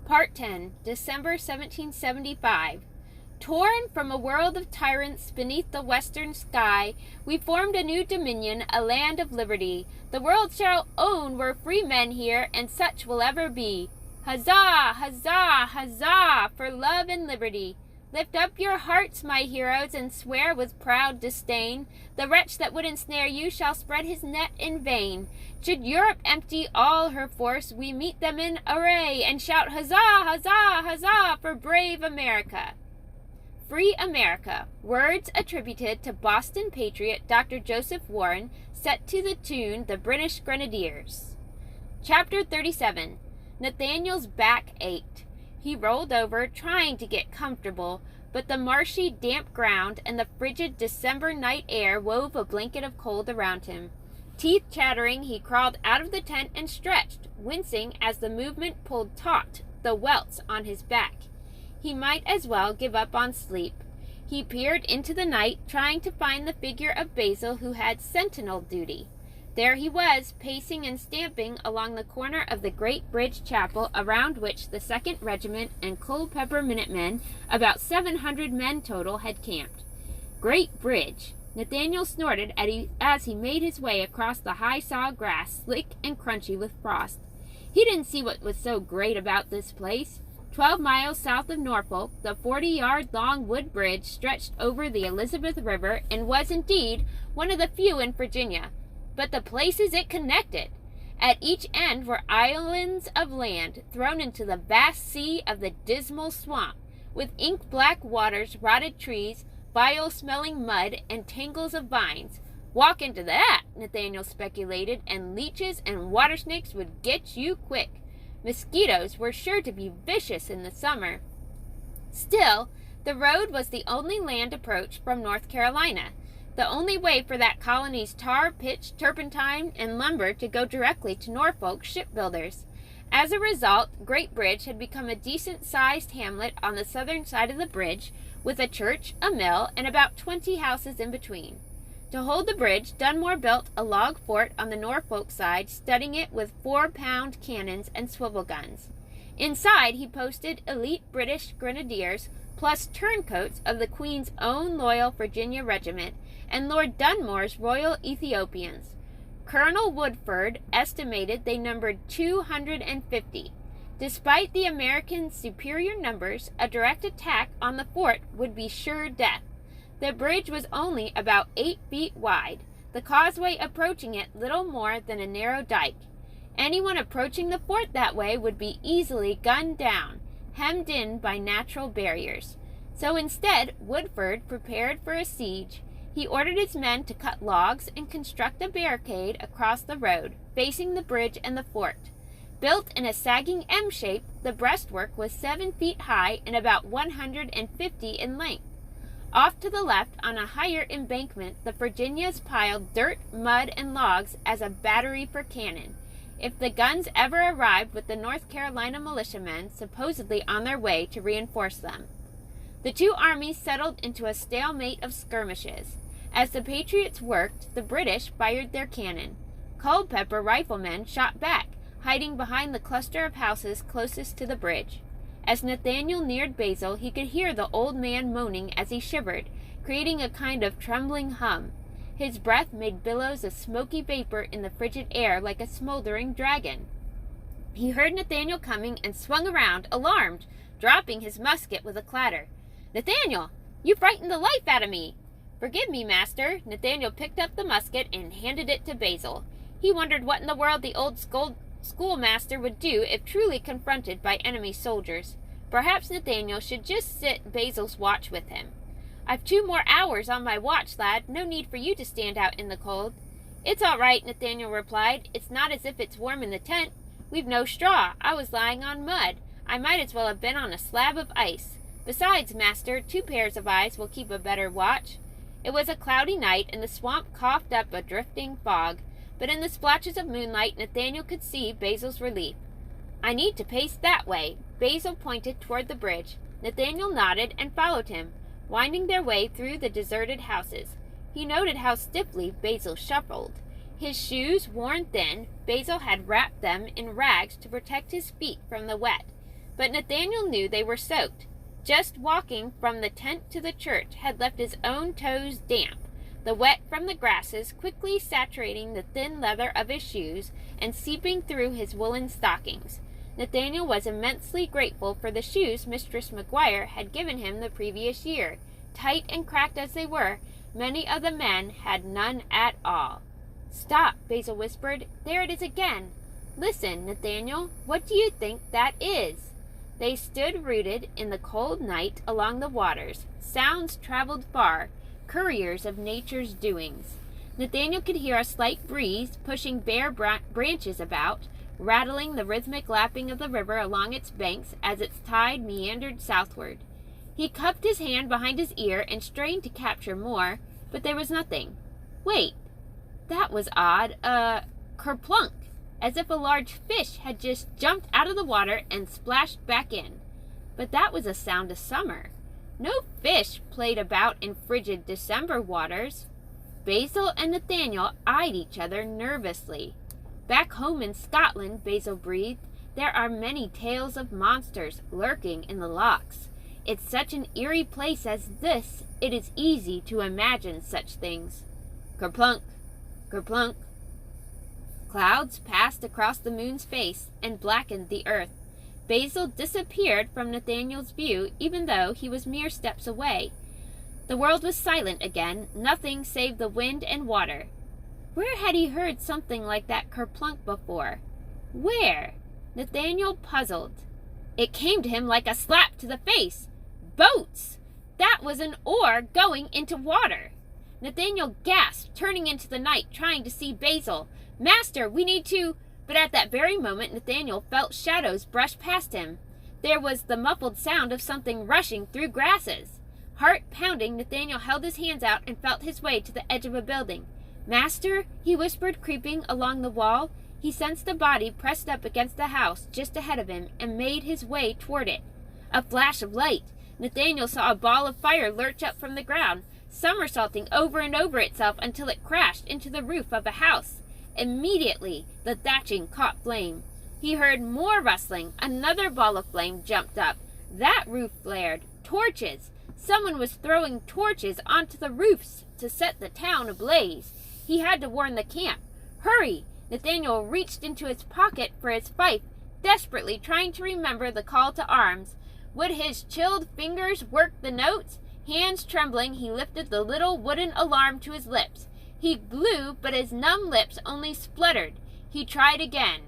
Part 10, December 1775. Torn from a world of tyrants beneath the western sky, we formed a new dominion, a land of liberty. The world shall own we're free men here, and such will ever be. Huzzah! Huzzah! Huzzah! For love and liberty. Lift up your hearts, my heroes, and swear with proud disdain. The wretch that would ensnare you shall spread his net in vain. Should Europe empty all her force, we meet them in array, and shout huzzah! Huzzah! Huzzah! For brave America. Free America. Words attributed to Boston patriot Dr. Joseph Warren, set to the tune The British Grenadiers. Chapter 37. Nathaniel's back ached. He rolled over, trying to get comfortable, but the marshy, damp ground and the frigid December night air wove a blanket of cold around him. Teeth chattering, he crawled out of the tent and stretched, wincing as the movement pulled taut the welts on his back. He might as well give up on sleep. He peered into the night, trying to find the figure of Basil who had sentinel duty. There he was, pacing and stamping along the corner of the great bridge chapel around which the 2nd Regiment and Culpeper Minutemen, about 700 men total, had camped. Great bridge! Nathaniel snorted as he made his way across the high saw grass, slick and crunchy with frost. He didn't see what was so great about this place. 12 miles south of Norfolk, the 40-yard-long wood bridge stretched over the Elizabeth River and was indeed one of the few in Virginia. But the places it connected! At each end were islands of land thrown into the vast sea of the dismal swamp, with ink-black waters, rotted trees, vile-smelling mud, and tangles of vines. Walk into that, Nathaniel speculated, and leeches and water snakes would get you quick. Mosquitoes were sure to be vicious in the summer. Still, the road was the only land approach from North Carolina, the only way for that colony's tar, pitch, turpentine, and lumber to go directly to Norfolk shipbuilders. As a result, Great Bridge had become a decent-sized hamlet on the southern side of the bridge, with a church, a mill, and about 20 houses in between. To hold the bridge, Dunmore built a log fort on the Norfolk side, studding it with 4-pound cannons and swivel guns. Inside, he posted elite British grenadiers, plus turncoats of the Queen's own loyal Virginia regiment, and Lord Dunmore's Royal Ethiopians. Colonel Woodford estimated they numbered 250. Despite the Americans' superior numbers, a direct attack on the fort would be sure death. The bridge was only about 8 feet wide, the causeway approaching it little more than a narrow dike. Anyone approaching the fort that way would be easily gunned down, hemmed in by natural barriers. So instead, Woodford prepared for a siege. He ordered his men to cut logs and construct a barricade across the road, facing the bridge and the fort. Built in a sagging M shape, the breastwork was 7 feet high and about 150 in length. Off to the left, on a higher embankment, the Virginias piled dirt, mud, and logs as a battery for cannon. If the guns ever arrived with the North Carolina militiamen, supposedly on their way to reinforce them. The two armies settled into a stalemate of skirmishes. As the Patriots worked, the British fired their cannon. Culpeper riflemen shot back, hiding behind the cluster of houses closest to the bridge. As Nathaniel neared Basil, he could hear the old man moaning as he shivered, creating a kind of trembling hum. His breath made billows of smoky vapor in the frigid air like a smoldering dragon. He heard Nathaniel coming and swung around, alarmed, dropping his musket with a clatter. "Nathaniel, you frightened the life out of me!" "Forgive me, master." Nathaniel picked up the musket and handed it to Basil. He wondered what in the world the old schoolmaster would do if truly confronted by enemy soldiers. Perhaps Nathaniel should just sit Basil's watch with him. "I've 2 more hours on my watch, lad. No need for you to stand out in the cold." "It's all right," Nathaniel replied. "It's not as if it's warm in the tent. We've no straw. I was lying on mud. I might as well have been on a slab of ice. Besides, master, 2 pairs of eyes will keep a better watch." It was a cloudy night, and the swamp coughed up a drifting fog, but in the splotches of moonlight Nathaniel could see Basil's relief. "I need to pace that way." Basil pointed toward the bridge. Nathaniel nodded and followed him, winding their way through the deserted houses. He noted how stiffly Basil shuffled. His shoes worn thin, Basil had wrapped them in rags to protect his feet from the wet. but Nathanael knew they were soaked. Just walking from the tent to the church had left his own toes damp, the wet from the grasses quickly saturating the thin leather of his shoes and seeping through his woolen stockings. Nathanael was immensely grateful for the shoes Mistress McGuire had given him the previous year. Tight and cracked as they were, many of the men had none at all. "Stop," Basil whispered. "There it is again. Listen, Nathanael, what do you think that is?" They stood rooted in the cold night along the waters. Sounds traveled far, couriers of nature's doings. Nathanael could hear a slight breeze pushing bare branches about, rattling the rhythmic lapping of the river along its banks as its tide meandered southward. He cupped his hand behind his ear and strained to capture more, but there was nothing. Wait, that was odd. Kerplunk, as if a large fish had just jumped out of the water and splashed back in. But that was a sound of summer. No fish played about in frigid December waters. Basil and Nathanael eyed each other nervously. "Back home in Scotland," Basil breathed, "there are many tales of monsters lurking in the lochs. It's such an eerie place as this, it is easy to imagine such things." Kerplunk, kerplunk. Clouds passed across the moon's face and blackened the earth. Basil disappeared from Nathanael's view, even though he was mere steps away. The world was silent again, nothing save the wind and water. Where had he heard something like that kerplunk before? Where? Nathanael puzzled. It came to him like a slap to the face. Boats! That was an oar going into water. Nathanael gasped, turning into the night, trying to see Basil. "Master, we need to—" But at that very moment Nathanael felt shadows brush past him. There was the muffled sound of something rushing through grasses. Heart pounding, Nathanael held his hands out and felt his way to the edge of a building. "Master," he whispered, creeping along the wall. He sensed a body pressed up against the house just ahead of him and made his way toward it. A flash of light. Nathanael saw a ball of fire lurch up from the ground, somersaulting over and over itself until it crashed into the roof of a house. Immediately, the thatching caught flame. He heard more rustling. Another ball of flame jumped up. That roof flared. Torches! Someone was throwing torches onto the roofs to set the town ablaze. He had to warn the camp. "Hurry!" Nathanael reached into his pocket for his fife, desperately trying to remember the call to arms. Would his chilled fingers work the notes? Hands trembling, he lifted the little wooden alarm to his lips. He blew, but his numb lips only spluttered. He tried again.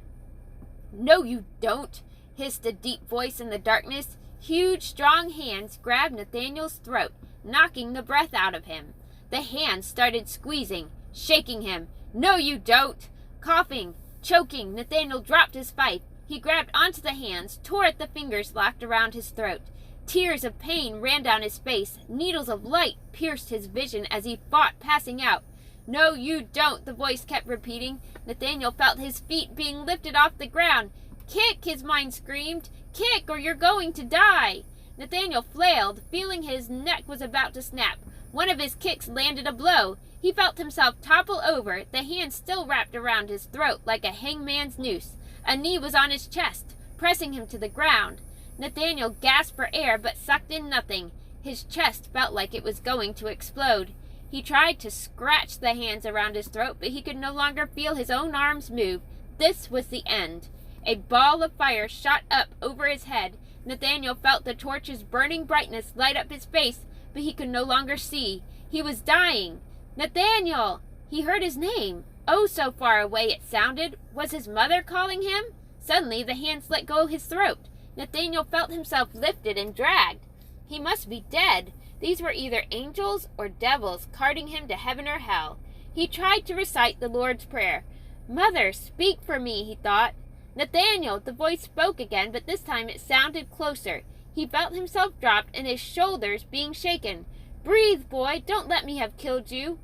"No, you don't," hissed a deep voice in the darkness. Huge, strong hands grabbed Nathanael's throat, knocking the breath out of him. The hands started squeezing, shaking him. "No, you don't!" Coughing, choking, Nathanael dropped his fife. He grabbed onto the hands, tore at the fingers locked around his throat. Tears of pain ran down his face. Needles of light pierced his vision as he fought, passing out. "No, you don't," the voice kept repeating. Nathanael felt his feet being lifted off the ground. "Kick," his mind screamed. "Kick, or you're going to die." Nathanael flailed, feeling his neck was about to snap. One of his kicks landed a blow. He felt himself topple over, the hand still wrapped around his throat like a hangman's noose. A knee was on his chest, pressing him to the ground. Nathanael gasped for air, but sucked in nothing. His chest felt like it was going to explode. He tried to scratch the hands around his throat, but he could no longer feel his own arms move. This was the end. A ball of fire shot up over his head. Nathanael felt the torch's burning brightness light up his face, but he could no longer see. He was dying. "Nathanael!" He heard his name. Oh, so far away it sounded. Was his mother calling him? Suddenly the hands let go of his throat. Nathanael felt himself lifted and dragged. He must be dead. These were either angels or devils carting him to heaven or hell. He tried to recite the Lord's Prayer. "Mother, speak for me," he thought. "Nathanael!" The voice spoke again, but this time it sounded closer. He felt himself dropped and his shoulders being shaken. "Breathe, boy! Don't let me have killed you!"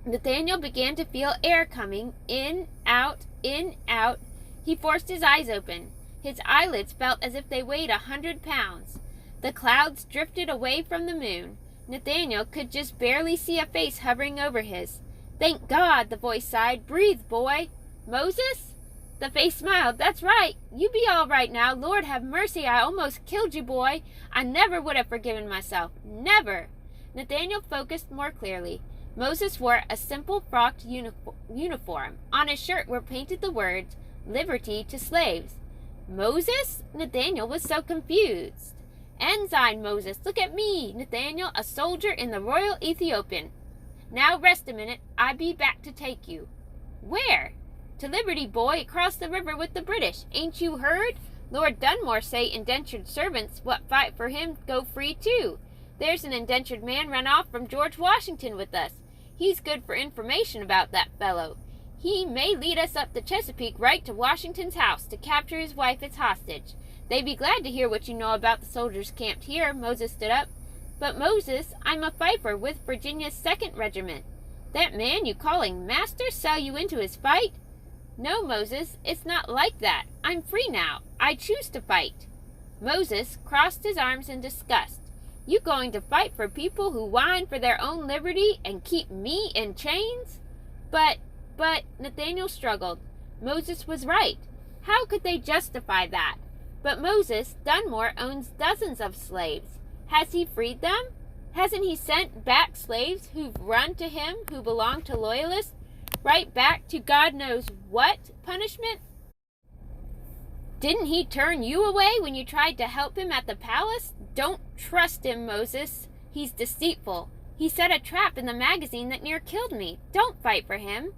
Nathanael began to feel air coming, in, out, in, out. He forced his eyes open. His eyelids felt as if they weighed 100 pounds. The clouds drifted away from the moon. Nathanael could just barely see a face hovering over his. "Thank God," the voice sighed. "Breathe, boy." "Moses?" The face smiled. That's right. You be all right now. Lord have mercy, I almost killed you, boy. I never would have forgiven myself. Never. Nathaniel focused more clearly. Moses wore a simple frocked uniform. On his shirt were painted the words, "Liberty to slaves." Moses? Nathaniel was so confused. Ensign Moses, look at me, Nathaniel, a soldier in the Royal Ethiopian. Now rest a minute. I be back to take you. Where? To Liberty, boy, across the river with the British. Ain't you heard? Lord Dunmore say indentured servants what fight for him go free too. There's an indentured man run off from George Washington with us. He's good for information about that fellow. He may lead us up the Chesapeake right to Washington's house to capture his wife as hostage. They'd be glad to hear what you know about the soldiers camped here. Moses stood up. But Moses, I'm a fifer with Virginia's 2nd Regiment. That man you calling master sell you into his fight? No, Moses, it's not like that. I'm free now. I choose to fight. Moses crossed his arms in disgust. You going to fight for people who whine for their own liberty and keep me in chains? But, Nathaniel struggled. Moses was right. How could they justify that? But Moses, Dunmore owns dozens of slaves. Has he freed them? Hasn't he sent back slaves who've run to him, who belong to loyalists, right back to God knows what punishment? Didn't he turn you away when you tried to help him at the palace? Don't trust him, Moses. He's deceitful. He set a trap in the magazine that near killed me. Don't fight for him.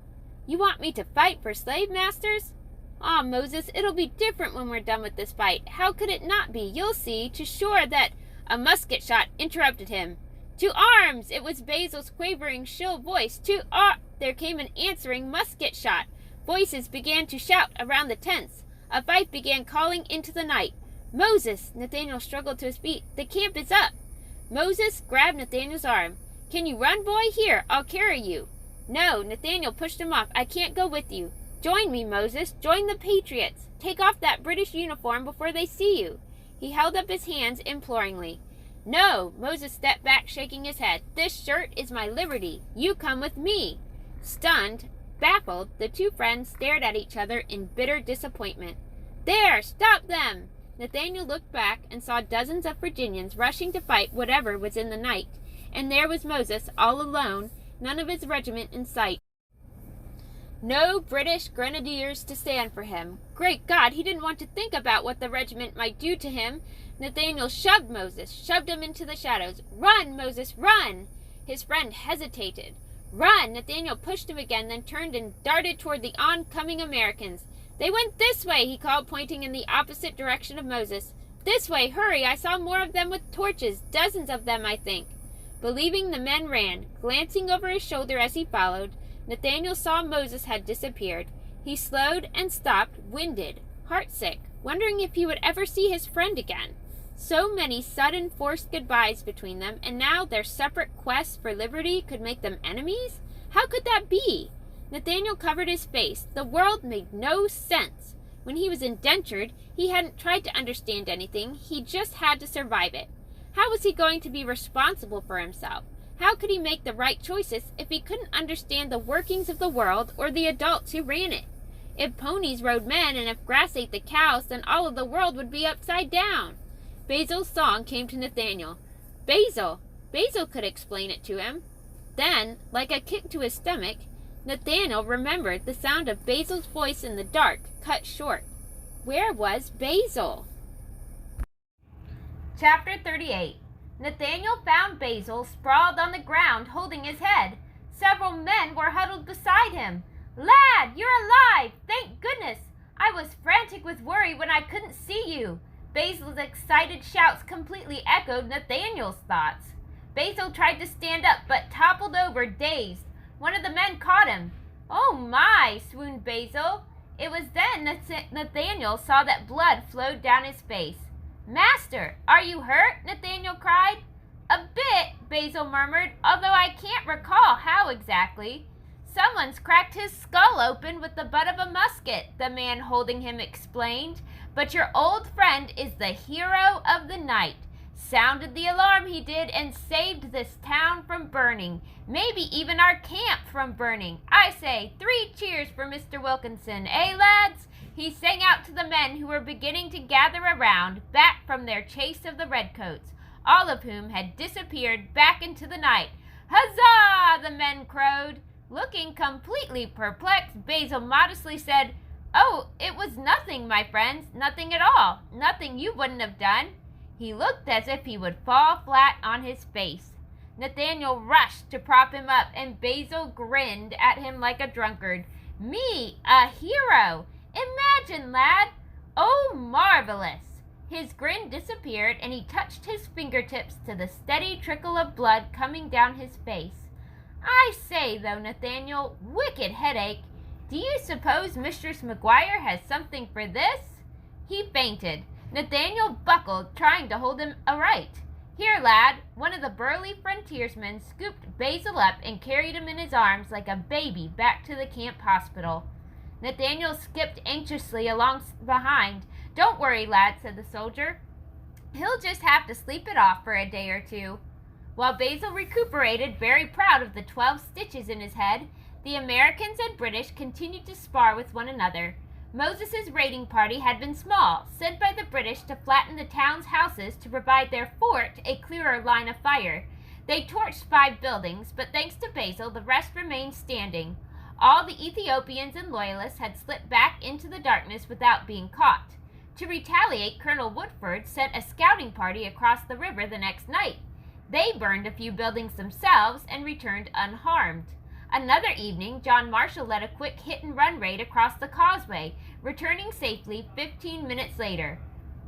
You want me to fight for slave masters? Ah, Moses, it'll be different when we're done with this fight. How could it not be? You'll see, to sure that a musket shot interrupted him. To arms! It was Basil's quavering, shrill voice. There came an answering musket shot. Voices began to shout around the tents. A fife began calling into the night. Moses! Nathaniel struggled to his feet. The camp is up. Moses grabbed Nathaniel's arm. Can you run, boy? Here, I'll carry you. No, Nathaniel pushed him off. I can't go with you. Join me, Moses. Join the patriots. Take off that British uniform before they see you. He held up his hands imploringly. No, Moses stepped back, shaking his head. This shirt is my liberty. You come with me. Stunned, baffled, the two friends stared at each other in bitter disappointment. There! Stop them! Nathaniel looked back and saw dozens of Virginians rushing to fight whatever was in the night. And there was Moses, all alone, none of his regiment in sight. No British grenadiers to stand for him. Great God, he didn't want to think about what the regiment might do to him. Nathaniel shoved Moses, shoved him into the shadows. Run, Moses, run! His friend hesitated. Run! Nathaniel pushed him again, then turned and darted toward the oncoming Americans. They went this way, he called, pointing in the opposite direction of Moses. This way, hurry, I saw more of them with torches, dozens of them, I think. Believing the men ran, glancing over his shoulder as he followed, Nathaniel saw Moses had disappeared. He slowed and stopped, winded, heartsick, wondering if he would ever see his friend again. So many sudden forced goodbyes between them, and now their separate quests for liberty could make them enemies? How could that be? Nathaniel covered his face. The world made no sense. When he was indentured, he hadn't tried to understand anything. He just had to survive it. How was he going to be responsible for himself? How could he make the right choices if he couldn't understand the workings of the world or the adults who ran it? If ponies rode men and if grass ate the cows, then all of the world would be upside down. Basil's song came to Nathaniel. Basil could explain it to him. Then, like a kick to his stomach, Nathaniel remembered the sound of Basil's voice in the dark, cut short. Where was Basil? Chapter 38. Nathaniel found Basil sprawled on the ground, holding his head. Several men were huddled beside him. Lad, you're alive! Thank goodness! I was frantic with worry when I couldn't see you. Basil's excited shouts completely echoed Nathaniel's thoughts. Basil tried to stand up, but toppled over, dazed. One of the men caught him. Oh my, swooned Basil. It was then Nathaniel saw that blood flowed down his face. Master, are you hurt? Nathaniel cried. A bit, Basil murmured, although I can't recall how exactly. Someone's cracked his skull open with the butt of a musket, the man holding him explained. But your old friend is the hero of the night. Sounded the alarm, he did, and saved this town from burning. Maybe even our camp from burning. I say, 3 cheers for Mr. Wilkinson, eh, lads? he sang out to the men who were beginning to gather around, back from their chase of the redcoats, all of whom had disappeared back into the night. "Huzzah!" the men crowed. Looking completely perplexed, Basil modestly said, "Oh, it was nothing, my friends, nothing at all, nothing you wouldn't have done." He looked as if he would fall flat on his face. Nathaniel rushed to prop him up, and Basil grinned at him like a drunkard. "Me, a hero! Imagine, lad! Oh, marvelous!" His grin disappeared, and he touched his fingertips to the steady trickle of blood coming down his face. "I say, though, Nathaniel, wicked headache. Do you suppose Mistress Maguire has something for this?" He fainted. Nathaniel buckled, trying to hold him aright. "Here, lad." One of the burly frontiersmen scooped Basil up and carried him in his arms like a baby back to the camp hospital. Nathaniel skipped anxiously along behind. "Don't worry, lad," said the soldier. "He'll just have to sleep it off for a day or two." While Basil recuperated, very proud of the 12 stitches in his head, the Americans and British continued to spar with one another. Moses's raiding party had been small, sent by the British to flatten the town's houses to provide their fort a clearer line of fire. They torched 5 buildings, but thanks to Basil, the rest remained standing. All the Ethiopians and loyalists had slipped back into the darkness without being caught. To retaliate, Colonel Woodford sent a scouting party across the river the next night. They burned a few buildings themselves and returned unharmed. Another evening, John Marshall led a quick hit-and-run raid across the causeway, returning safely 15 minutes later.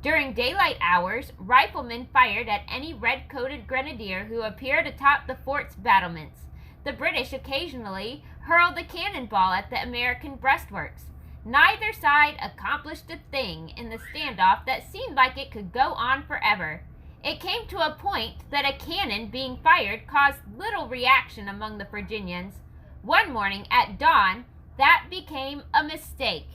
During daylight hours, riflemen fired at any red-coated grenadier who appeared atop the fort's battlements. The British occasionally hurled a cannonball at the American breastworks. Neither side accomplished a thing in the standoff that seemed like it could go on forever. It came to a point that a cannon being fired caused little reaction among the Virginians. One morning at dawn, that became a mistake.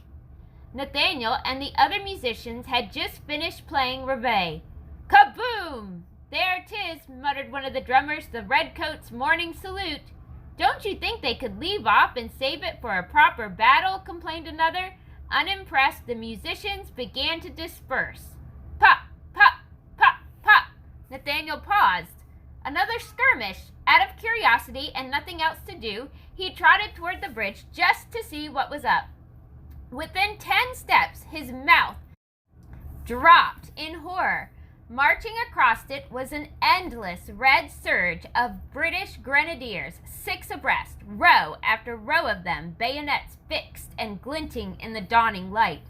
Nathaniel and the other musicians had just finished playing Reveille. "Kaboom! There 'tis," muttered one of the drummers, "the redcoats' morning salute." "Don't you think they could leave off and save it for a proper battle?" complained another. Unimpressed, the musicians began to disperse. Pop, pop, pop, pop. Nathaniel paused. Another skirmish. Out of curiosity and nothing else to do, he trotted toward the bridge just to see what was up. Within 10 steps, his mouth dropped in horror. Marching across it was an endless red surge of British grenadiers, 6 abreast, row after row of them, bayonets fixed and glinting in the dawning light.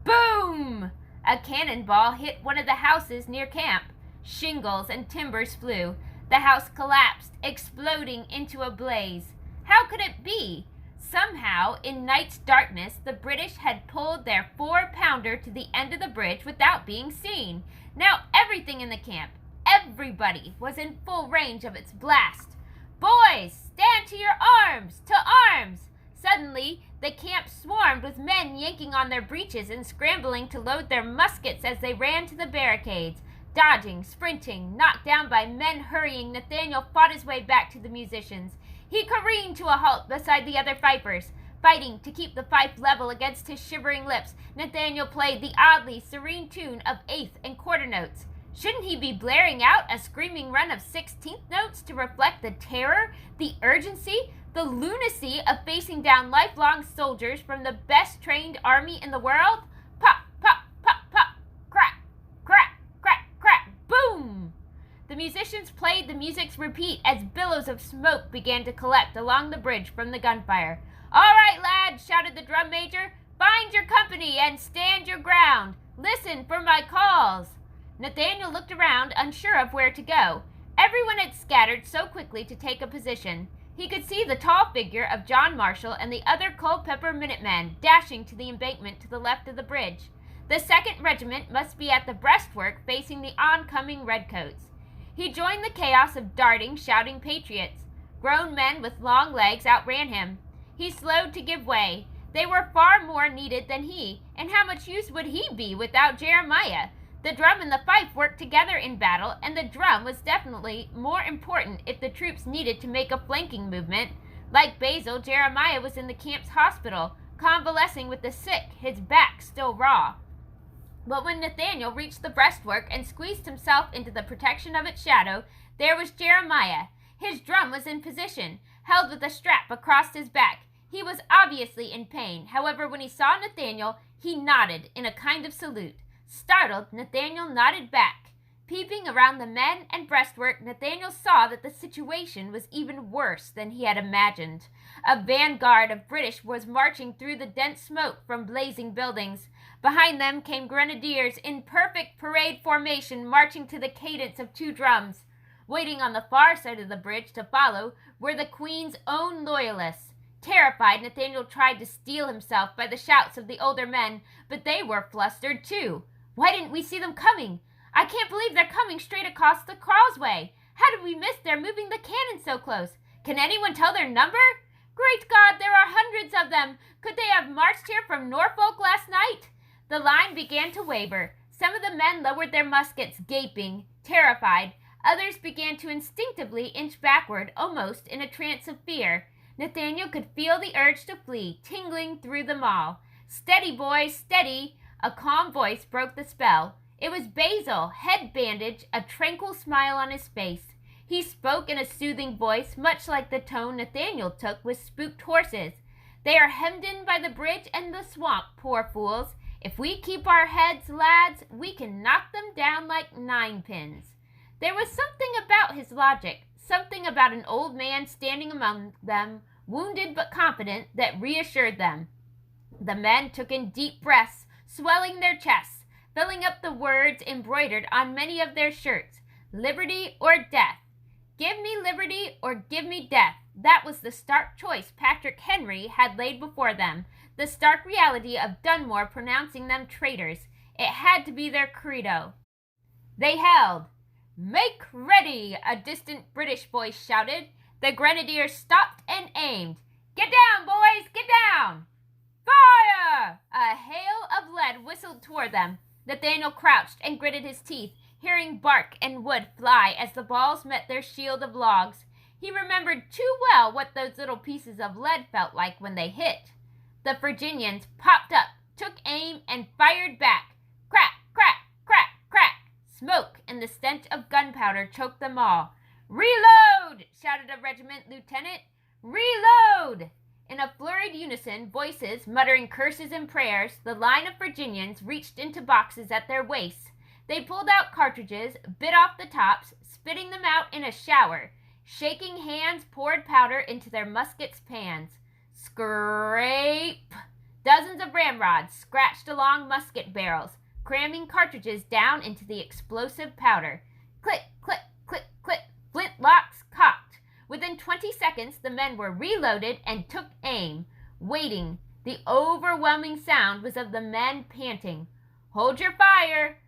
Boom! A cannonball hit one of the houses near camp. Shingles and timbers flew. The house collapsed, exploding into a blaze. How could it be? Somehow, in night's darkness, the British had pulled their 4-pounder to the end of the bridge without being seen. Now everything in the camp, everybody, was in full range of its blast. "Boys, stand to your arms! To arms!" Suddenly, the camp swarmed with men yanking on their breeches and scrambling to load their muskets as they ran to the barricades. Dodging, sprinting, knocked down by men hurrying, Nathaniel fought his way back to the musicians. He careened to a halt beside the other fifers. Fighting to keep the fife level against his shivering lips, Nathaniel played the oddly serene tune of eighth and quarter notes. Shouldn't he be blaring out a screaming run of 16th notes to reflect the terror, the urgency, the lunacy of facing down lifelong soldiers from the best trained army in the world? Pop, pop, pop, pop, crack, crack, crack, crack, boom! The musicians played the music's repeat as billows of smoke began to collect along the bridge from the gunfire. "All right, lads," shouted the drum major. "Find your company and stand your ground. Listen for my calls." Nathaniel looked around, unsure of where to go. Everyone had scattered so quickly to take a position. He could see the tall figure of John Marshall and the other Culpeper Minutemen dashing to the embankment to the left of the bridge. The 2nd Regiment must be at the breastwork facing the oncoming redcoats. He joined the chaos of darting, shouting patriots. Grown men with long legs outran him. He slowed to give way. They were far more needed than he, and how much use would he be without Jeremiah? The drum and the fife worked together in battle, and the drum was definitely more important if the troops needed to make a flanking movement. Like Basil, Jeremiah was in the camp's hospital, convalescing with the sick, his back still raw. But when Nathaniel reached the breastwork and squeezed himself into the protection of its shadow, there was Jeremiah. His drum was in position, held with a strap across his back. He was obviously in pain. However, when he saw Nathaniel, he nodded in a kind of salute. Startled, Nathaniel nodded back. Peeping around the men and breastwork, Nathaniel saw that the situation was even worse than he had imagined. A vanguard of British was marching through the dense smoke from blazing buildings. Behind them came grenadiers in perfect parade formation, marching to the cadence of 2 drums. Waiting on the far side of the bridge to follow were the Queen's own loyalists. Terrified, Nathaniel tried to steel himself by the shouts of the older men, but they were flustered too. Why didn't we see them coming? I can't believe they're coming straight across the causeway. How did we miss their moving the cannon so close? Can anyone tell their number? Great God, there are hundreds of them. Could they have marched here from Norfolk last night? The line began to waver. Some of the men lowered their muskets, gaping, terrified. Others began to instinctively inch backward, almost in a trance of fear. Nathaniel could feel the urge to flee, tingling through them all. Steady, boys, steady! A calm voice broke the spell. It was Basil, head bandaged, a tranquil smile on his face. He spoke in a soothing voice, much like the tone Nathaniel took with spooked horses. They are hemmed in by the bridge and the swamp, poor fools. If we keep our heads, lads, we can knock them down like 9-pins. There was something about his logic, something about an old man standing among them, wounded but confident, that reassured them. The men took in deep breaths, swelling their chests, filling up the words embroidered on many of their shirts. Liberty or death. Give me liberty or give me death. That was the stark choice Patrick Henry had laid before them, the stark reality of Dunmore pronouncing them traitors. It had to be their credo. They held. "Make ready!" a distant British voice shouted. The grenadiers stopped and aimed. "Get down, boys! Get down!" "Fire!" A hail of lead whistled toward them. Nathaniel crouched and gritted his teeth, hearing bark and wood fly as the balls met their shield of logs. He remembered too well what those little pieces of lead felt like when they hit. The Virginians popped up, took aim, and fired back. Crack, crack, crack, crack. Smoke and the stench of gunpowder choked them all. "Reload!" shouted a regiment lieutenant. "Reload!" In a flurried unison, voices muttering curses and prayers, the line of Virginians reached into boxes at their waists. They pulled out cartridges, bit off the tops, spitting them out in a shower. Shaking hands poured powder into their muskets' pans. Scrape! Dozens of ramrods scratched along musket barrels, cramming cartridges down into the explosive powder. Click, click, click, click. Flintlocks cocked. Within 20 seconds, the men were reloaded and took aim, waiting. The overwhelming sound was of the men panting. Hold your fire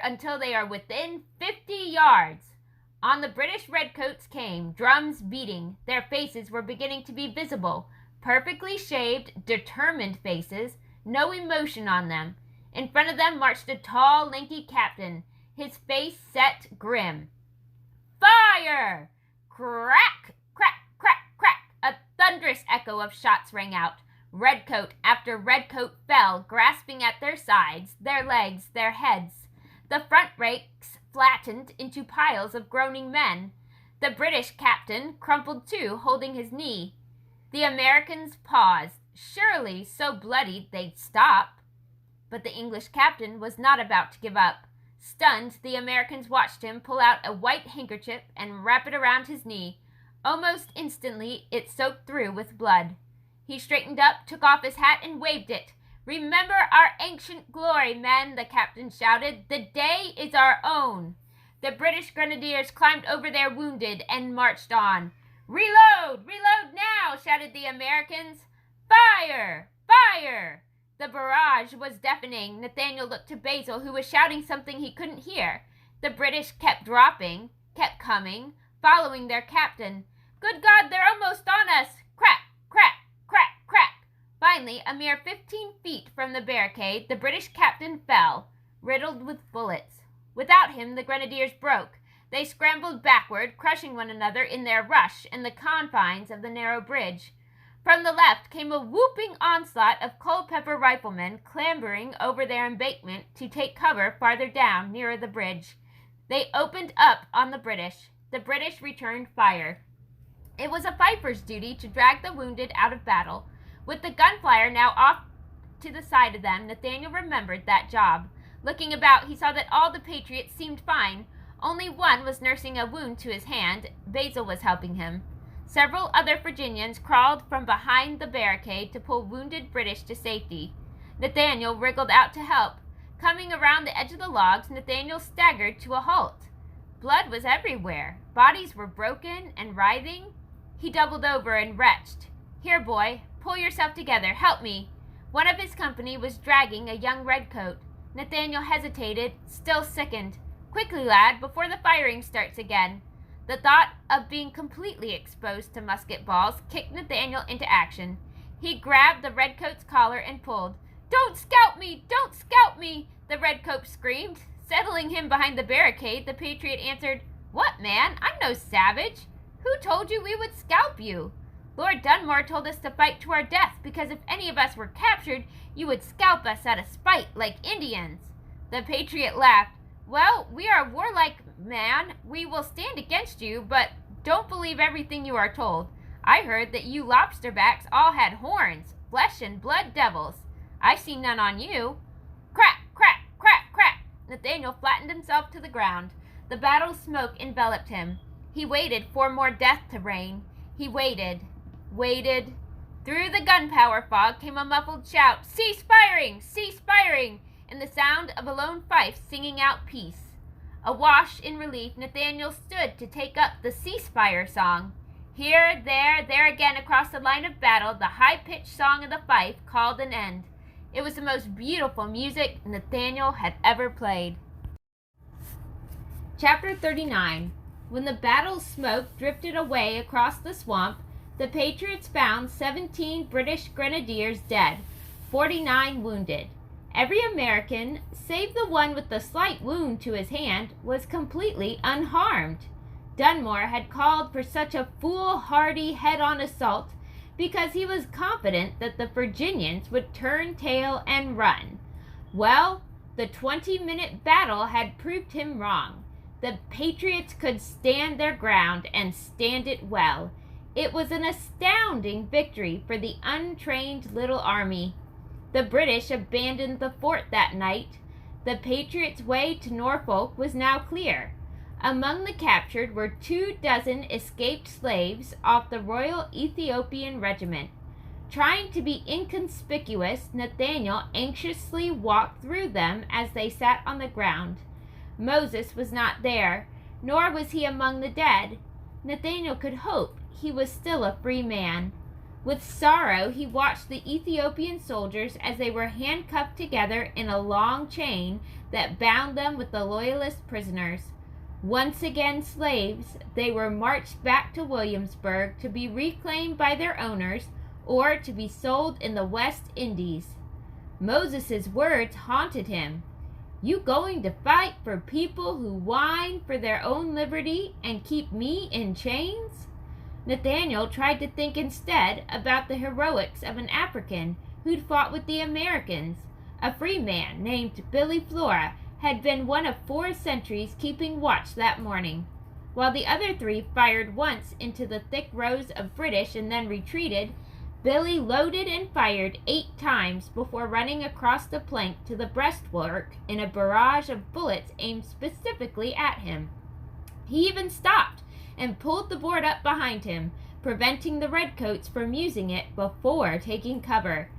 until they are within 50 yards. On the British redcoats came, drums beating. Their faces were beginning to be visible, perfectly shaved, determined faces, no emotion on them. In front of them marched a tall, lanky captain, his face set grim. "Fire!" Crack, crack, crack, crack. A thunderous echo of shots rang out. Redcoat after redcoat fell, grasping at their sides, their legs, their heads. The front ranks flattened into piles of groaning men. The British captain crumpled too, holding his knee. The Americans paused. Surely, so bloodied, they'd stop. But the English captain was not about to give up. Stunned, the Americans watched him pull out a white handkerchief and wrap it around his knee. Almost instantly, it soaked through with blood. He straightened up, took off his hat, and waved it. "Remember our ancient glory, men," the captain shouted. "The day is our own." The British grenadiers climbed over their wounded and marched on. "Reload! Reload now!" shouted the Americans. "Fire! Fire!" The barrage was deafening. Nathaniel looked to Basil, who was shouting something he couldn't hear. The British kept dropping, kept coming, following their captain. "Good God, they're almost on us!" Crack, crack, crack, crack. Finally, a mere 15 feet from the barricade, the British captain fell, riddled with bullets. Without him, the grenadiers broke. They scrambled backward, crushing one another in their rush in the confines of the narrow bridge. From the left came a whooping onslaught of Culpeper riflemen clambering over their embankment to take cover farther down nearer the bridge. They opened up on the British. The British returned fire. It was a fifer's duty to drag the wounded out of battle. With the gunfire now off to the side of them, Nathaniel remembered that job. Looking about, he saw that all the patriots seemed fine. Only one was nursing a wound to his hand. Basil was helping him. Several other Virginians crawled from behind the barricade to pull wounded British to safety. Nathaniel wriggled out to help. Coming around the edge of the logs, Nathaniel staggered to a halt. Blood was everywhere. Bodies were broken and writhing. He doubled over and retched. "Here, boy, pull yourself together. Help me." One of his company was dragging a young redcoat. Nathaniel hesitated, still sickened. "Quickly, lad, before the firing starts again." The thought of being completely exposed to musket balls kicked Nathaniel into action. He grabbed the redcoat's collar and pulled. "Don't scalp me! Don't scalp me!" the redcoat screamed. Settling him behind the barricade, the patriot answered, "What, man? I'm no savage. Who told you we would scalp you? Lord Dunmore told us to fight to our death, because if any of us were captured, you would scalp us out of spite like Indians." The patriot laughed. "Well, we are a warlike man. We will stand against you, but don't believe everything you are told. I heard that you lobsterbacks all had horns, flesh and blood devils. I see none on you." Crack, crack, crack, crack. Nathaniel flattened himself to the ground. The battle smoke enveloped him. He waited for more death to reign. He waited. Through the gunpowder fog came a muffled shout, "Cease firing! Cease firing!" and the sound of a lone fife singing out peace. Awash in relief, Nathaniel stood to take up the ceasefire song. Here, there again across the line of battle, the high-pitched song of the fife called an end. It was the most beautiful music Nathaniel had ever played. Chapter 39. When the battle smoke drifted away across the swamp, the patriots found 17 British grenadiers dead, 49 wounded. Every American, save the one with the slight wound to his hand, was completely unharmed. Dunmore had called for such a foolhardy head-on assault because he was confident that the Virginians would turn tail and run. Well, the 20-minute battle had proved him wrong. The patriots could stand their ground and stand it well. It was an astounding victory for the untrained little army. The British abandoned the fort that night. The patriots' way to Norfolk was now clear. Among the captured were 24 escaped slaves off the Royal Ethiopian Regiment. Trying to be inconspicuous, Nathaniel anxiously walked through them as they sat on the ground. Moses was not there, nor was he among the dead. Nathaniel could hope he was still a free man. With sorrow, he watched the Ethiopian soldiers as they were handcuffed together in a long chain that bound them with the loyalist prisoners. Once again slaves, they were marched back to Williamsburg to be reclaimed by their owners or to be sold in the West Indies. Moses' words haunted him. "You going to fight for people who whine for their own liberty and keep me in chains?" Nathaniel tried to think instead about the heroics of an African who'd fought with the Americans. A free man named Billy Flora had been one of 4 sentries keeping watch that morning. While the other 3 fired once into the thick rows of British and then retreated, Billy loaded and fired 8 times before running across the plank to the breastwork in a barrage of bullets aimed specifically at him. He even stopped and pulled the board up behind him, preventing the redcoats from using it before taking cover.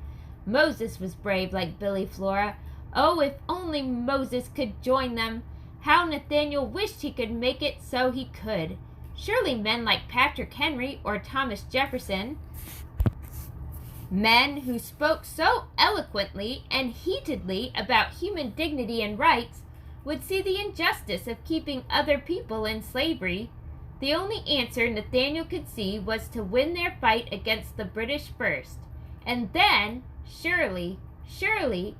Moses was brave like Billy Flora. Oh, if only Moses could join them! How Nathaniel wished he could make it so he could. Surely men like Patrick Henry or Thomas Jefferson, men who spoke so eloquently and heatedly about human dignity and rights, would see the injustice of keeping other people in slavery. The only answer Nathaniel could see was to win their fight against the British first, and then, surely,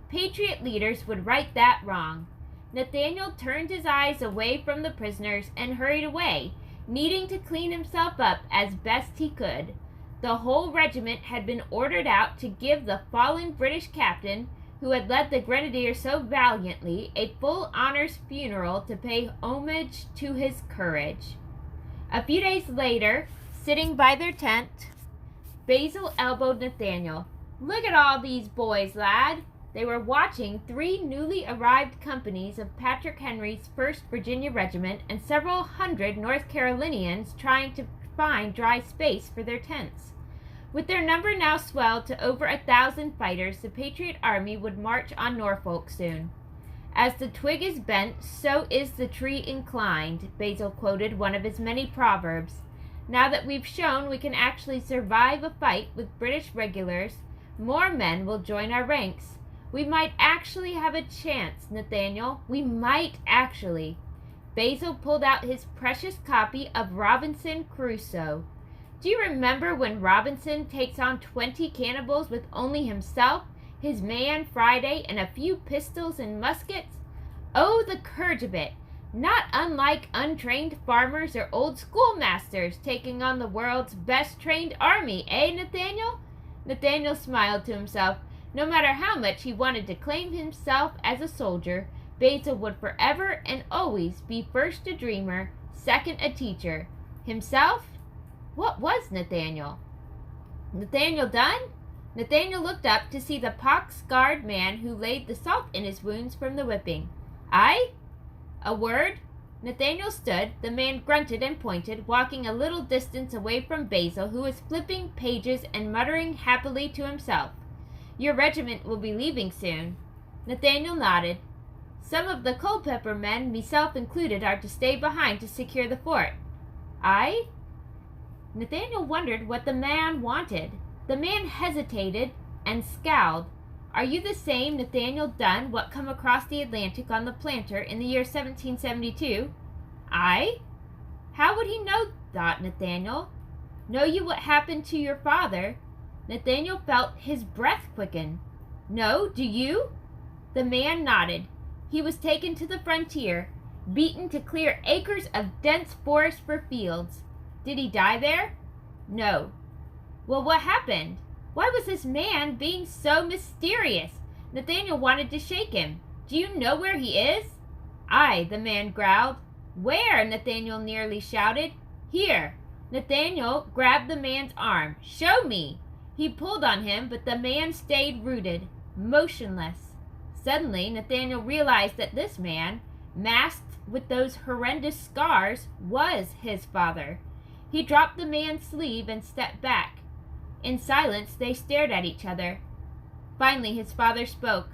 patriot leaders would right that wrong. Nathaniel turned his eyes away from the prisoners and hurried away, needing to clean himself up as best he could. The whole regiment had been ordered out to give the fallen British captain, who had led the Grenadiers so valiantly, a full honors funeral to pay homage to his courage. A few days later, sitting by their tent, Basil elbowed Nathaniel. "Look at all these boys, lad." They were watching 3 newly arrived companies of Patrick Henry's 1st Virginia Regiment and several hundred North Carolinians trying to find dry space for their tents. With their number now swelled to over 1,000 fighters, the Patriot Army would march on Norfolk soon. "As the twig is bent, so is the tree inclined," Basil quoted one of his many proverbs. "Now that we've shown we can actually survive a fight with British regulars, more men will join our ranks. We might actually have a chance, Nathaniel. We might actually." Basil pulled out his precious copy of Robinson Crusoe. "Do you remember when Robinson takes on 20 cannibals with only himself, his man Friday, and a few pistols and muskets? Oh, the courage of it! Not unlike untrained farmers or old schoolmasters taking on the world's best trained army, eh, Nathaniel?" Nathaniel smiled to himself. No matter how much he wanted to claim himself as a soldier, Basil would forever and always be first a dreamer, second a teacher. Himself? What was Nathaniel? Nathaniel done? Nathaniel looked up to see the pock-scarred man who laid the salt in his wounds from the whipping. "Aye? A word?" Nathaniel stood. The man grunted and pointed, walking a little distance away from Basil, who was flipping pages and muttering happily to himself. "Your regiment will be leaving soon." Nathaniel nodded. "Some of the Culpeper men, myself included, are to stay behind to secure the fort." "Aye?" Nathaniel wondered what the man wanted. The man hesitated and scowled. "Are you the same Nathaniel Dunn what come across the Atlantic on the Planter in the year 1772? "Aye?" How would he know, thought Nathaniel. "Know you what happened to your father?" Nathaniel felt his breath quicken. "No, do you?" The man nodded. "He was taken to the frontier, beaten to clear acres of dense forest for fields." "Did he die there?" "No." "Well, what happened? Why was this man being so mysterious?" Nathaniel wanted to shake him. "Do you know where he is?" "Aye," the man growled. "Where?" Nathaniel nearly shouted. "Here." Nathaniel grabbed the man's arm. "Show me." He pulled on him, but the man stayed rooted, motionless. Suddenly, Nathaniel realized that this man, masked with those horrendous scars, was his father. He dropped the man's sleeve and stepped back. In silence, they stared at each other. Finally, his father spoke.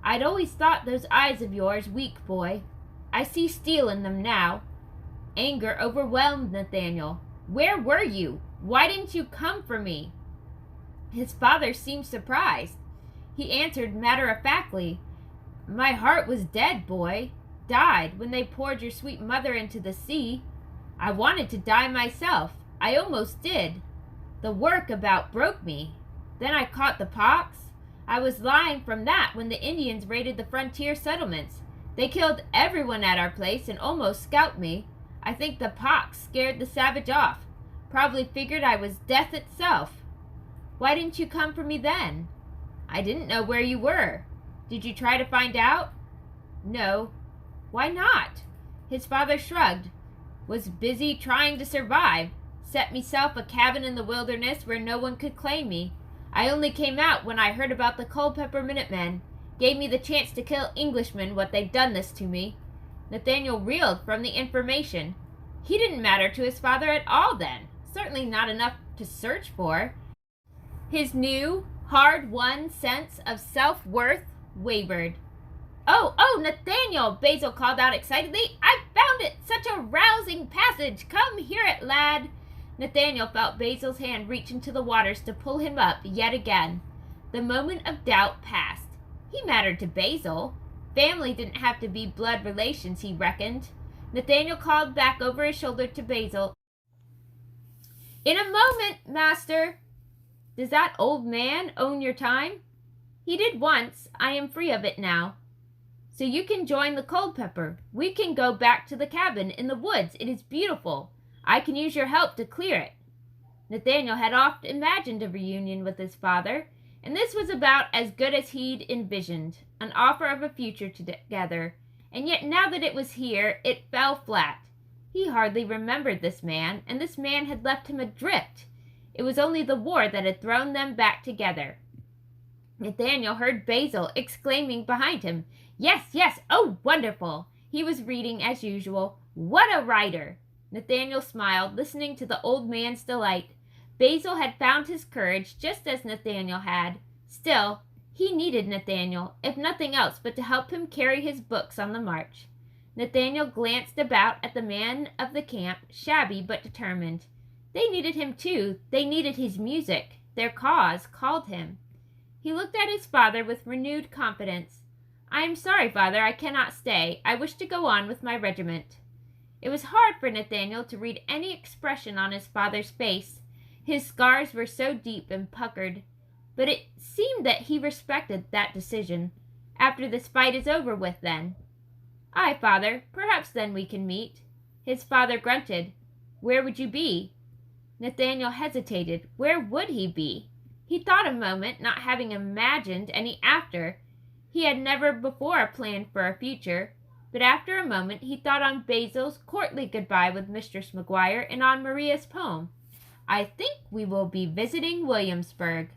"I'd always thought those eyes of yours weak, boy. I see steel in them now." Anger overwhelmed Nathaniel. "Where were you? Why didn't you come for me?" His father seemed surprised. He answered matter-of-factly, "My heart was dead, boy. Died when they poured your sweet mother into the sea. I wanted to die myself. I almost did. The work about broke me. Then I caught the pox. I was lying from that when the Indians raided the frontier settlements. They killed everyone at our place and almost scalped me. I think the pox scared the savage off. Probably figured I was death itself." "Why didn't you come for me then?" "I didn't know where you were." "Did you try to find out?" "No." "Why not?" His father shrugged. "Was busy trying to survive. Set myself a cabin in the wilderness where no one could claim me. I only came out when I heard about the Culpeper Minutemen. Gave me the chance to kill Englishmen what they'd done this to me." Nathaniel reeled from the information. He didn't matter to his father at all then. Certainly not enough to search for. His new, hard-won sense of self-worth wavered. Oh, Nathaniel!" Basil called out excitedly. "I've found it! Such a rousing passage! Come hear it, lad!" Nathaniel felt Basil's hand reach into the waters to pull him up yet again. The moment of doubt passed. He mattered to Basil. Family didn't have to be blood relations, he reckoned. Nathaniel called back over his shoulder to Basil. "In a moment, master." "Does that old man own your time?" "He did once. I am free of it now." "So you can join the Culpeper. We can go back to the cabin in the woods. It is beautiful. I can use your help to clear it." Nathaniel had oft imagined a reunion with his father, and this was about as good as he'd envisioned, an offer of a future together. And yet now that it was here, it fell flat. He hardly remembered this man, and this man had left him adrift. It was only the war that had thrown them back together. Nathaniel heard Basil exclaiming behind him, "Yes, yes, oh, wonderful!" He was reading as usual. What a writer! Nathaniel smiled, listening to the old man's delight. Basil had found his courage just as Nathaniel had. Still, he needed Nathaniel, if nothing else but to help him carry his books on the march. Nathaniel glanced about at the men of the camp, shabby but determined. They needed him too. They needed his music. Their cause called him. He looked at his father with renewed confidence. "I am sorry, father, I cannot stay. I wish to go on with my regiment." It was hard for Nathaniel to read any expression on his father's face. His scars were so deep and puckered. But it seemed that he respected that decision. "After this fight is over with, then." "Aye, father, perhaps then we can meet." His father grunted. "Where would you be?" Nathaniel hesitated. Where would he be? He thought a moment, not having imagined any after. He had never before planned for a future. But after a moment he thought on Basil's courtly goodbye with Mistress Maguire and on Maria's poem. "I think we will be visiting Williamsburg."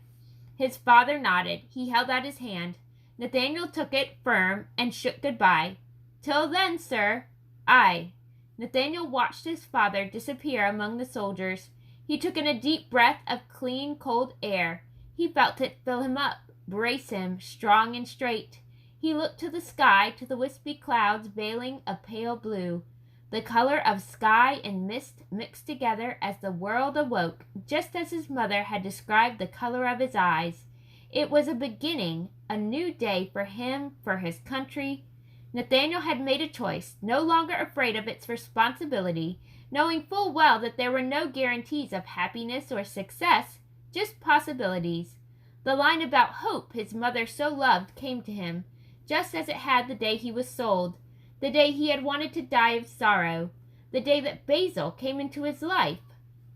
His father nodded. He held out his hand. Nathaniel took it firm and shook goodbye. "Till then, sir." "Aye." Nathaniel watched his father disappear among the soldiers. He took in a deep breath of clean, cold air. He felt it fill him up, brace him, strong and straight. He looked to the sky, to the wispy clouds veiling a pale blue. The color of sky and mist mixed together as the world awoke, just as his mother had described the color of his eyes. It was a beginning, a new day for him, for his country. Nathaniel had made a choice, no longer afraid of its responsibility, knowing full well that there were no guarantees of happiness or success, just possibilities. The line about hope his mother so loved came to him, just as it had the day he was sold, the day he had wanted to die of sorrow, the day that Basil came into his life,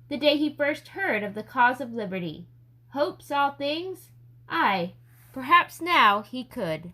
the day he first heard of the cause of liberty. Hope saw things? Aye, perhaps now he could.